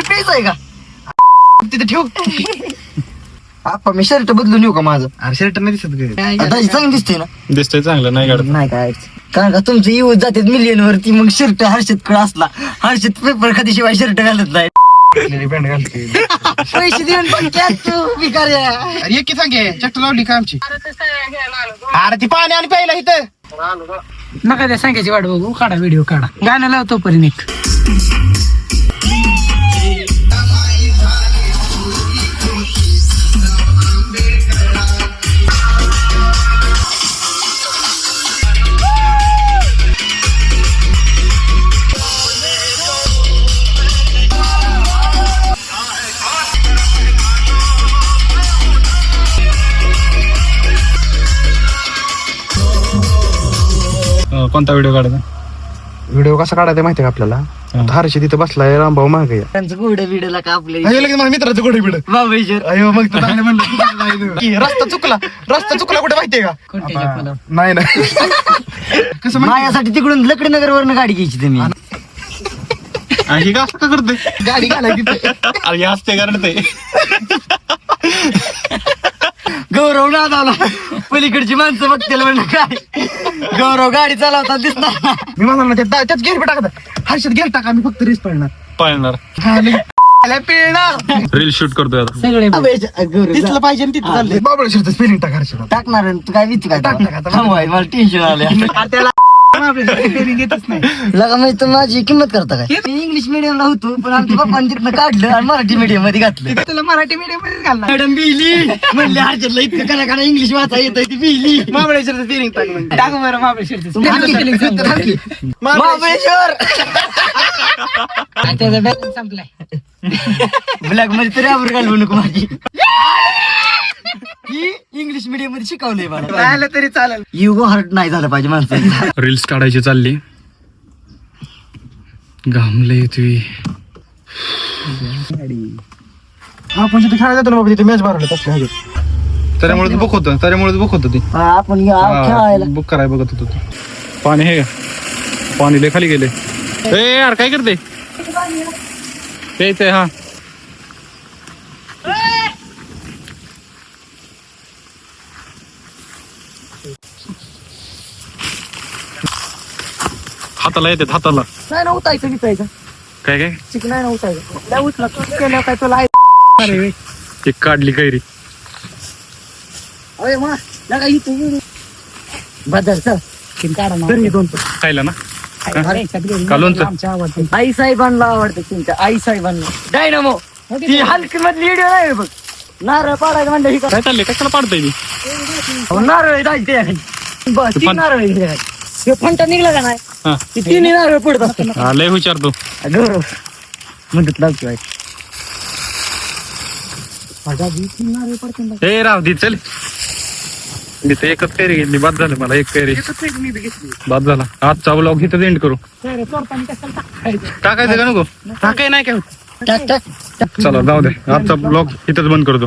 प्यायचं आहे का तिथे ठेव. आपण मी शर्ट बदलून येऊ का माझं? अरे शर्ट नाही दिसत आता चांगलं दिसतंय ना? दिसतंय चांगलं नाही काढत. नाही काय कारण का तुमचं यूज जातात मिलियन वरती. मग शर्ट हर्षद कडे असला, हर्षद पेपर खाती शिवाय शर्ट घालत नाही. पॅन्ट घालते. पैसे देऊन पण क्या तू भिकाऱ्या. अरे एक की सांगे चट्ट लावली का आमची? अरे ती पाणी आणि प्यायला इथं नका त्या सांगायची वाट बघू. काढा व्हिडिओ काढा. गाणं लावतो पर्यंत एक. कोणता व्हिडिओ काढायचा? व्हिडिओ कसा काढायचा माहितीये का आपल्याला? आता हर्षी तिथं बसलाय, रामभाऊ मागे या. त्यांचं घोडं बिडला का आपले माझ्या मित्राचं कुठे बिड बाबेश्वर. अयो मग तू चांगलं म्हणलं की रस्ता चुकला कुठे माहितीये का? नाही ना कसं माझ्यासाठी तिकडून लकडनगर वरनं गाडी घ्यायची तुम्ही. आणि का असं का करते? गाडी घालायची अरे असते कारण ते गौरव नादावला. पलीकडची माणसं बघतील म्हणलं काय गौरव गाडी चालवता दिसणार. मी म्हणाल ना त्याच गेअर टाकत हर्षद गेअर टाका मी फक्त रेस पडणार पळणार. पिळणार रील शूट करतोय आता. सगळे गौरव दिसलं पाहिजे ना तिथं चाललंय बाबळेश्वरचं स्पेलिंग टाक हर्षद. टाकणार आहे. तू काय विचार काय टाक आता. थांबवाय मला टेन्शन आलं. त्याला घेतच नाही. लगा मी तर माझी किंमत करता काय? मी इंग्लिश मिडियमला होतो पण आमच्या पप्पांनी तिथनं काढलं आणि मराठी मीडियम मध्ये घातलं. तुला मराठी मीडियम मध्ये घालणार. मॅडम बिली म्हणले हर्षदला इतकं कना इंग्लिश वाचा येत ती बिली. महाबळेश्वरचं स्पेलिंग टाक म्हणजे. टाक बरं महाबळेश्वरचं. महाबळेश्वर त्याचा बॅलन्स संपलाय. ब्लॅक मध्ये तरी आवर घालवू नको माझी. ही इंग्लिश मिडियम मध्ये शिकवलंय मला. राहिलं तरी चालेल. युगो हर्ट नाही झालं पाहिजे माणसाचं. रील्स काढायची चालली. घामले तुम्ही. आपण तिथे खेळायला जातो ना बाबा, तिथे मॅच भरवलं तसल्या त्याच्यामुळे बुक होतं ती. आपण खेळायला बुक कराय बघत होतो. पाणी हे पाणी लय खाली गेले. ए यार काय करते? प्यायचंय. हा हाताला येते हाताला. नाही ना उतायचं विचारायचं. काय काय चिक नाही ना उतायचं. त्या उचला तू केलं काय तुला अरे एक काढली कैरी. अरे मा लगा इथं बदल चल किन काढा ना. दोन खायला ना का लोणचं? आमच्या आवडते. आई साहेबांना आवडते तुमच्या आई साहेबांना. डायनामो ती हलकी मधली व्हिडिओ नाही बघ. नारळ पाडायचं म्हणलं ही काय चाललंय? कशाला पाडताय मी? नारळ जायचे बस. तीन नारळ हे फंटा निघला का नाही? हा ती तिन्ही नारळ पडत असतात. हा, लय विचारतो. गौरव म्हणत लागतो. ए राव दी चल. मी तर एकच कैरी घेतली. बाद झालं मला एक कैरी. बाद झाला. आजचा ब्लॉग इथं एंड करू. टाकायचं का नको? टाकाय नाही काय होत. टाक टाक चला जाऊ दे. आजचा ब्लॉग इथंच बंद करतो.